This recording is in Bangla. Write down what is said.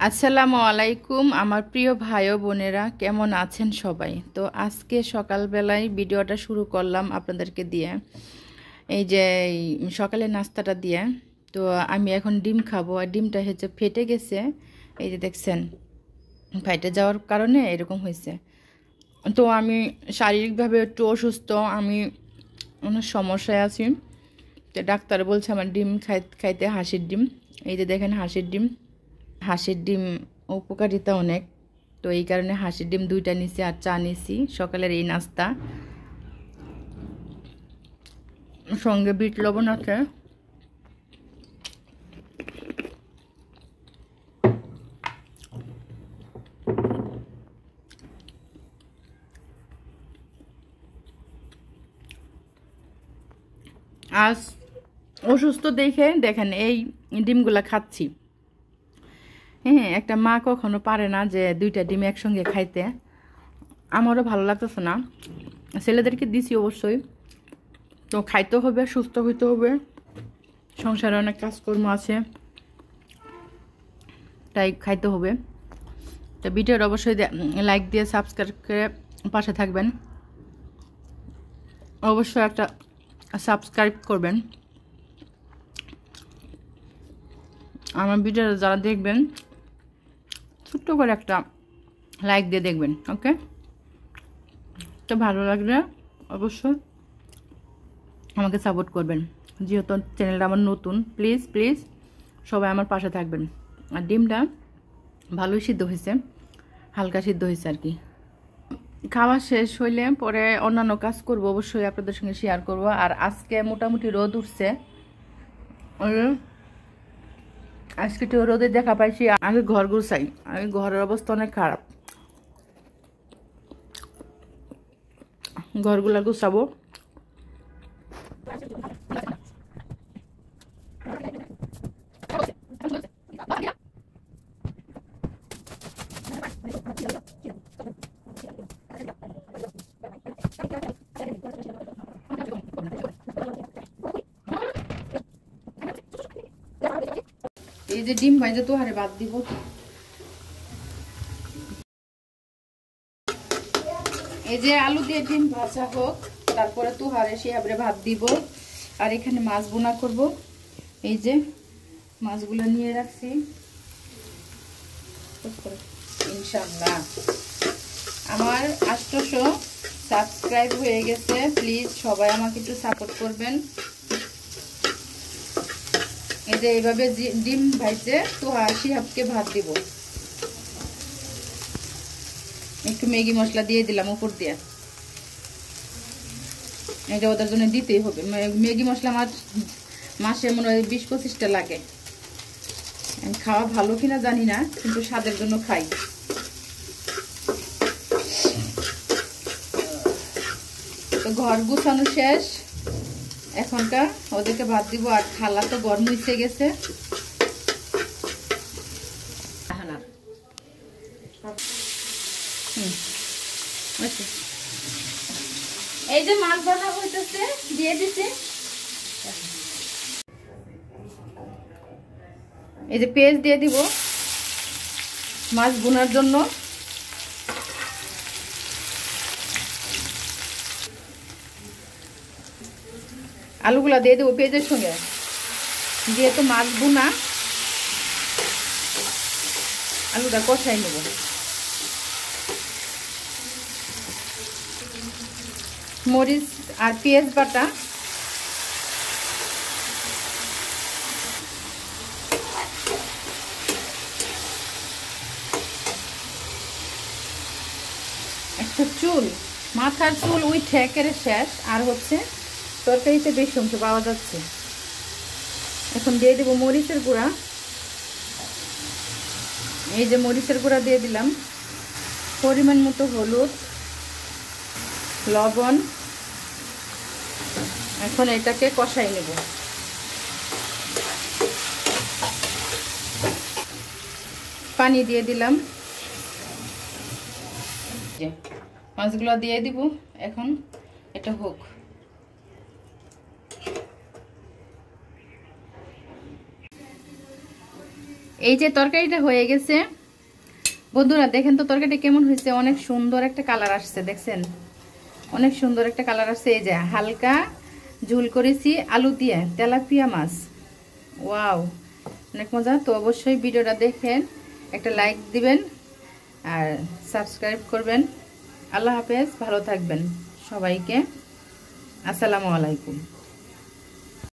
আসসালামু আলাইকুম আমার প্রিয় ভাই ও বোনেরা, কেমন আছেন সবাই? তো আজকে সকালবেলায় ভিডিওটা শুরু করলাম আপনাদেরকে দিয়ে, এই যে সকালে নাস্তাটা দিয়ে। তো আমি এখন ডিম খাবো, আর ডিমটা হচ্ছে ফেটে গেছে, এই যে দেখছেন, ফেটে যাওয়ার কারণে এরকম হয়েছে। তো আমি শারীরিকভাবে একটু অসুস্থ, আমি অনেক সমস্যায় আছি। তো ডাক্তার বলছে আমার ডিম খাইতে, হাঁসের ডিম। এই যে দেখেন হাঁসের ডিম, হাঁসের ডিম উপকারিতা অনেক। তো এই কারণে হাঁসের ডিম 2টা নিছি, আর চা নিছি সকালের এই নাস্তা। সঙ্গে বিট লবণ আছে। আজ অসুস্থ দেখে দেখেন এই ডিমগুলা খাচ্ছি। হ্যাঁ, একটা মা কখনো পারে না যে 2টা ডিম একসঙ্গে খাইতে। আমারও ভালো লাগতেছে না, ছেলেদেরকে দিছি অবশ্যই। তো খাইতে হবে, সুস্থ হইতে হবে, সংসারে অনেক কাজকর্ম আছে, তাই খাইতে হবে। তো ভিডিওর অবশ্যই লাইক দিয়ে সাবস্ক্রাইব করে পাশে থাকবেন, অবশ্যই একটা সাবস্ক্রাইব করবেন। আমার ভিডিও যারা দেখবেন ছোট্ট করে একটা লাইক দিয়ে দেখবেন, ওকে? তো ভালো লাগলে অবশ্যই আমাকে সাপোর্ট করবেন, যেহেতু চ্যানেলটা আমার নতুন। প্লিজ প্লিজ সবাই আমার পাশে থাকবেন। আর ডিমটা ভালোই সিদ্ধ হয়েছে, হালকা সিদ্ধ হয়েছে আর কি। খাওয়া শেষ হইলে পরে অন্যান্য কাজ করব, অবশ্যই আপনাদের সঙ্গে শেয়ার করব। আর আজকে মোটামুটি রোদ উঠছে, আজকে একটু রোদে দেখা পাইছি। আগে ঘর গুছাই, আগে ঘরের অবস্থা অনেক খারাপ, ঘরগুলা গুছাবো। এই যে ডিম ভাইজা তো হারে বাদ দিব। এই যে আলু দিয়ে ডিম ভাজা হোক, তারপরে তো হারে সে হাবড়ে ভাত দিব। আর এখানে মাছ বোনা করব। এই যে মাছগুলো নিয়ে রাখছি, ইনশাআল্লাহ। আমার 800 সাবস্ক্রাইব হয়ে গেছে, প্লিজ সবাই আমাকে একটু সাপোর্ট করবেন। এই যে এইভাবে ডিম ভাইজে তো শিহাবকে ভাত দিব। একটু ম্যাগি মশলা দিয়ে দিলাম উপর দিয়ে, এটা ওদের জন্য দিতেই হবে। ম্যাগি মশলা আমার মাসে মনে হয় 20-25টা লাগে। খাওয়া ভালো কিনা জানি না, কিন্তু স্বাদের জন্য খাই। তো ঘর গুছানো শেষ, এখনকার ওদেরকে ভাত দিব। আর খালা তো গরম হইছে গেছে। এই যে মাছ ভাজা হইতেছে, দিয়ে দিছি। এই যে পেঁয়াজ দিয়ে দিব মাছ ভুনার জন্য। আলুগুলা দিয়ে দেবো পেঁয়াজের সঙ্গে, যেহেতু মাছ ভুনা, আলুটা কষাই নেব। মরিচ আর পেঁয়াজ বাটা, একটা চুল, মাথার চুল উঠে একেবারে শেষ। আর হচ্ছে তরকারিতে বেশি অংশ পাওয়া যাচ্ছে। এখন দিয়ে দেবো মরিচের গুঁড়া। এই যে মরিচের গুঁড়া দিয়ে দিলাম, পরিমাণ মতো হলুদ, লবণ। এখন এটাকে কষাই নেব। পানি দিয়ে দিলাম, মাছগুলো দিয়ে দিব। এখন এটা হোক। এই যে তরকারিটা হয়ে গেছে বন্ধুরা, দেখেন তো তরকারিটা কেমন হয়েছে। অনেক সুন্দর একটা কালার আসছে, দেখছেন অনেক সুন্দর একটা কালার আসছে। এই যে হালকা ঝোল করেছি আলু দিয়ে তেলাপিয়া মাছ। ওয়াও, অনেক মজা। তো অবশ্যই ভিডিওটা দেখেন, একটা লাইক দিবেন আর সাবস্ক্রাইব করবেন। আল্লাহ হাফেজ, ভালো থাকবেন সবাইকে। আসসালামু আলাইকুম।